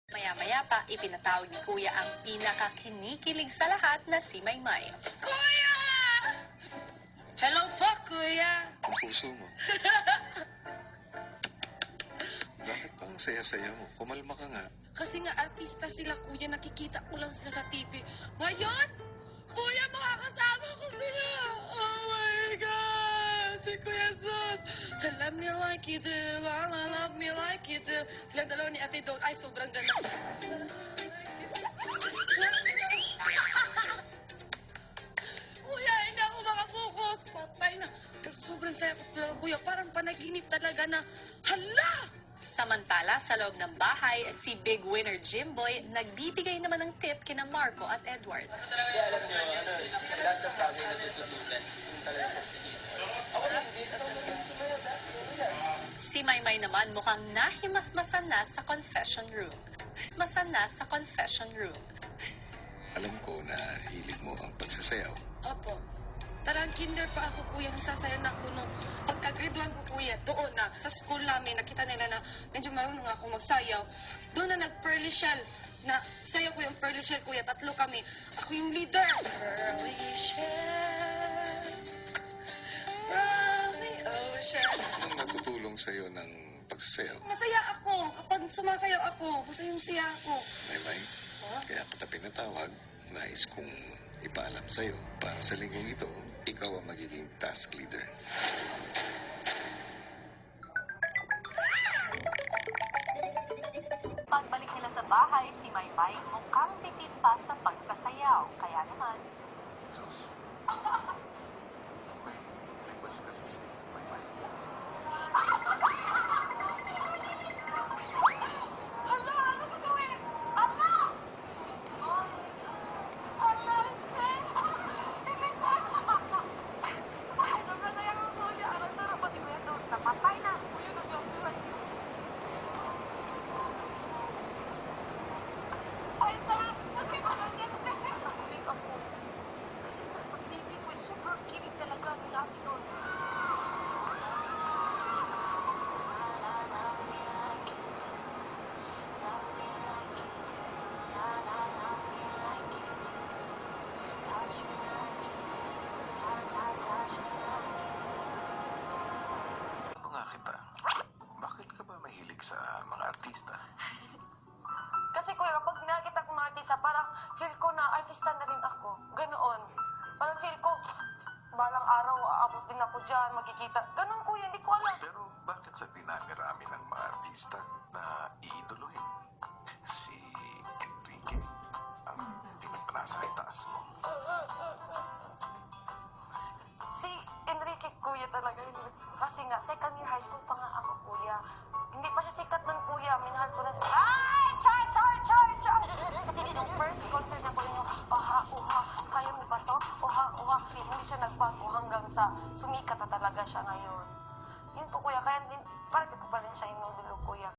Maya-maya pa, ipinatawag ni Kuya ang pinakakinikilig sa lahat na si Maymay. Kuya! Hello po, Kuya! Ang puso mo. Bakit pa ang saya-saya mo? Kumalma ka nga. Kasi nga artista sila, Kuya. Nakikita ko lang sila sa TV. Ngayon, Kuya, makakasama ko sila! Oh my God! Si Kuya Sus! So love me like you do, la la love me like you do. Silang dalawa ni Ate Dawn ay sobrang ganda. Kuya, hindi ako makapokus. Patay na. Pero sobrang saya ko talaga, Kuya. Parang panaginip talaga na, hala! Samantala, sa loob ng bahay, si Big Winner Jimboy nagbibigay naman ng tip kina Marco at Edward. Kaya alam nyo, lahat ng bagay na tututunan, yung talagang magsigit. Ako lang, hindi. Si Maymay naman mukhang nahimasmasan na sa confession room. Alam ko na hilig mo ang pagsasayaw. Opo. Tarang kinder pa ako, Kuya, nasasayaw na ako nung pagka-graduan ko, Kuya, doon na, sa school namin, nakita nila na medyo marunong ako magsayaw. Doon na nag-pearly shell, na sayaw ko yung pearly shell, Kuya, 3 kami. Ako yung leader. Pearly shell, pearly ocean. Anong natutulong sa'yo ng pagsasayaw? Masaya ako. Kapag sumasayaw ako, masayang-saya ako. Maymay, kaya kita pinatawag. Nais kong ipaalam sa'yo para sa linggong ito, ikaw ang magiging task leader. Pagbalik nila sa bahay, si Maymay mukhang bitin pa sa pagsasayaw. Kaya naman, Request kasi si Maymay. Ano nga kita? Bakit ka ba mahilig sa mga artista? Kasi kuya, kapag nakita ko mga artista, parang feel ko na artista na rin ako. Ganoon. Parang feel ko, balang araw, aabot din ako dyan, magkikita. Ganon kuya, hindi ko alam. Pero bakit sa dinami-rami ng mga artista na iidolohin? Si Enrique ang pinasa itaas mo. Si Enrique kuya talaga yun. Kasi nga, second year high school pa nga ako kuya. Hindi pa siya sikat nun kuya. Minahal ko na. Ay! Char! Yung first concert niya ko yung oha. Kaya mo ba to? Oha. Hindi siya nagbago hanggang sa sumikat na talaga siya ngayon. Yun po kuya. Kaya parang ko pa rin siya inudulo kuya.